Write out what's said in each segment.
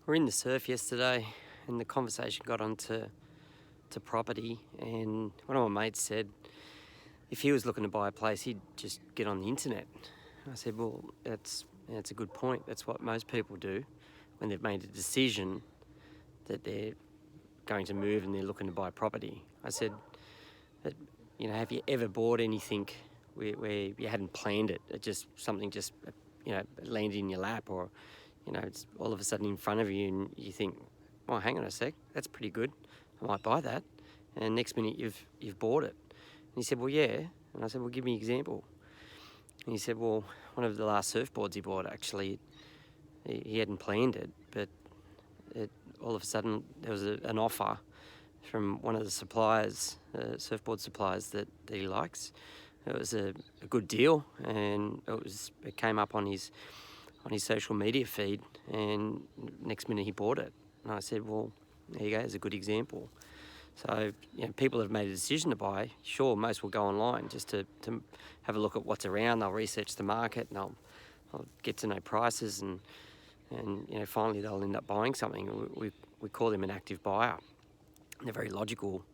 We're in the surf yesterday, and the conversation got onto property. And one of my mates said if he was looking to buy a place, he'd just get on the internet. I said, well, that's a good point. That's what most people do when they've made a decision that they're going to move and they're looking to buy property. I said, have you ever bought anything where you hadn't planned it? Something just landed in your lap, or it's all of a sudden in front of you, and you think, well, hang on a sec, that's pretty good, I might buy that. And next minute you've bought it. And he said, well, yeah. And I said, well, give me an example. And he said, well, one of the last surfboards he bought, actually, he hadn't planned it, but all of a sudden there was an offer from one of the suppliers, surfboard suppliers that he likes. It was a good deal, and it came up on his social media feed, and next minute he bought it. And I said, well, there you go, it's a good example. So, people that have made a decision to buy, sure, most will go online just to have a look at what's around. They'll research the market, and they'll get to know prices, and finally they'll end up buying something. We call them an active buyer. And they're very logical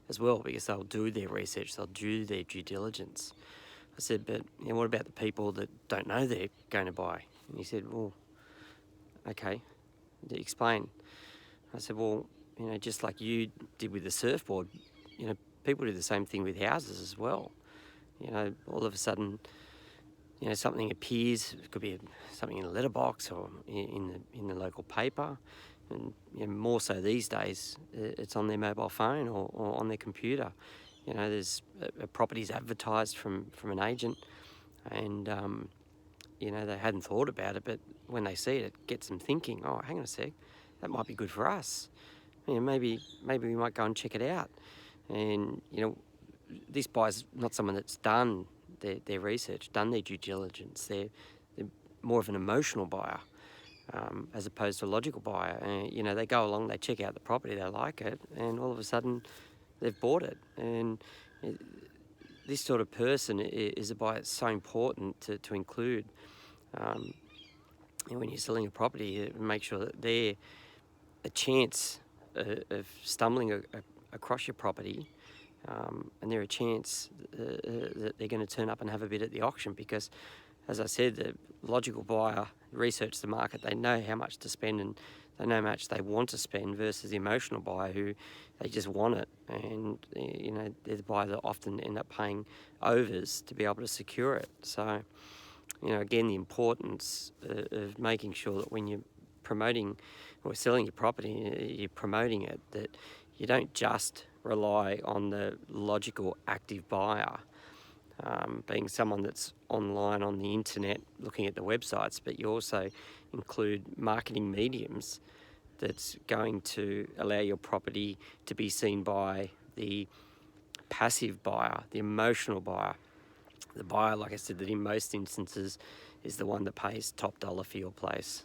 as well, because they'll do their research, they'll do their due diligence. I said, but what about the people that don't know they're going to buy? And he said, well, okay, explain. I said, well, just like you did with the surfboard, people do the same thing with houses as well. All of a sudden, something appears. It could be something in a letterbox or in the local paper, and more so these days, it's on their mobile phone or on their computer. There's a property's advertised from an agent, and they hadn't thought about it, but when they see it, it gets them thinking, oh, hang on a sec, that might be good for us. Maybe we might go and check it out. And this buyer's not someone that's done their research, done their due diligence. They're more of an emotional buyer, as opposed to a logical buyer. They go along, they check out the property, they like it, and all of a sudden they've bought it. And this sort of person is a buyer that's so important to include. When you're selling a property, make sure that they're a chance of stumbling across your property, and they're a chance that they're going to turn up and have a bid at the auction, because, as I said, the logical buyer research the market, they know how much to spend, and they know how much they want to spend, versus the emotional buyer who they just want it, and they're the buyer that often end up paying overs to be able to secure it. So again, the importance of making sure that when you're promoting or selling your property, you're promoting it, that you don't just rely on the logical active buyer, being someone that's online on the internet looking at the websites, but you also include marketing mediums that's going to allow your property to be seen by the passive buyer, the emotional buyer, the buyer, like I said, that in most instances is the one that pays top dollar for your place.